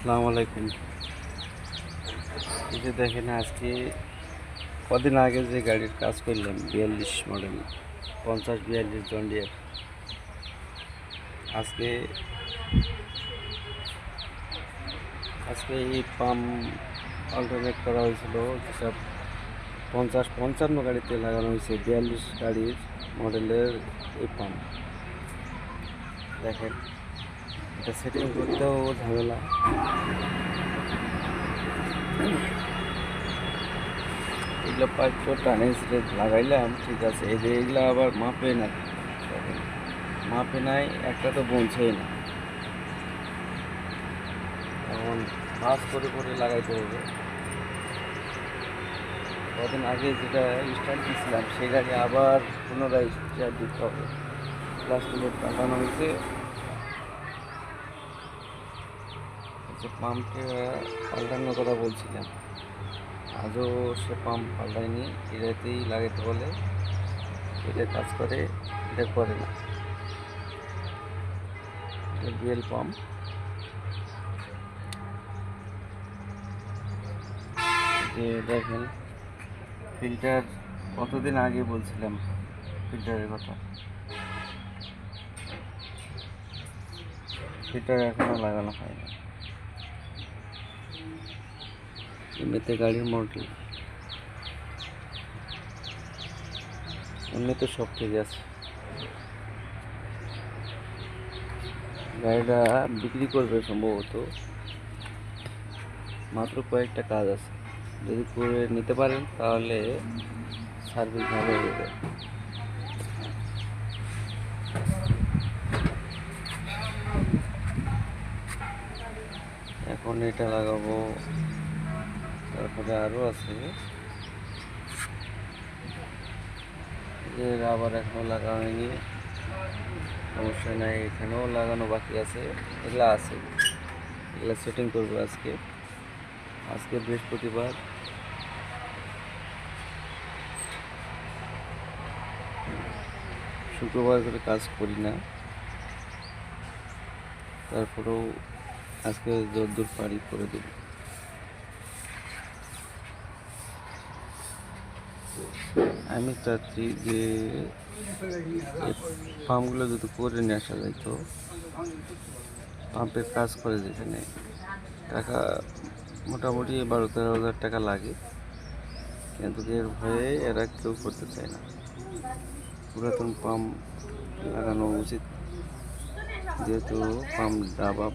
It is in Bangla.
আসসালামু আলাইকুম। এই যে দেখেন আজকে কদিন আগে যে গাড়ির কাজ করলাম 42 মডেল 50-42 জন ডিয়ার। আজকে আজকে এই পাম্প অল্টারনেট করা হয়েছিল, যেটা 50-55 গাড়িতে লাগানো হয়েছে। 42 গাড়ির মডেলের এই পাম্প দেখেন, এটা সেটিং করতেও ঝামেলা। এগুলো পাইপ টানেজ লাগাইলাম, ঠিক আছে। এই যে এগুলো আবার মাপে না, দেখেন মাপে নাই, একটা তো বলছেই না। এখন কাজ করে করে লাগাইতে হবে। কদিন আগে যেটা স্টার্ট দিয়েছিলাম সেই গাড়ি আবার পুনরায় স্টার্ট দিতে হবে। প্লাস্টিকের পাল্টানো হয়েছে, যে পাম্পটা পাল্টানোর কথা বলছিলাম, আজও সে পাম্প পাল্টায়নি। এটাতেই লাগাইতে বলে, এটা কাজ করে, এটা করে না। এটা ডুয়েল পাম্প। যে দেখেন ফিল্টার, কতদিন আগে বলছিলাম ফিল্টারের কথা, ফিল্টার এখনও লাগানো হয় না। এমনিতে গাড়ির মডেল এমনিতে সব ঠিক আছে। গাড়িটা বিক্রি করবে সম্ভবত, মাত্র কয়েকটা কাজ আছে। যদি করে নিতে পারেন তাহলে সার্ভিস ভালো হবে। এখন এটা লাগাবো, তারপরে আরও আছে। এর আবার এখনও লাগা হয়নি, সমস্যা নাই। এখানেও লাগানো বাকি আছে, এগুলা আছে, এগুলা সেটিং করবো আজকে। আজকে বৃহস্পতিবার, শুক্রবার করে কাজ করি না, তারপরেও আজকে যতদূর পারি করে দেব। আমি চাচ্ছি যে এই পাম্পগুলো যদি করে নিয়ে আসা যায়, তো পাম্পের কাজ করে যেখানে টাকা মোটামুটি 12-13 হাজার টাকা লাগে, কিন্তু এর ভয়ে এরা কেউ করতে চায় না। পুরাতন পাম্প লাগানো উচিত, যেহেতু পাম্প ডাবা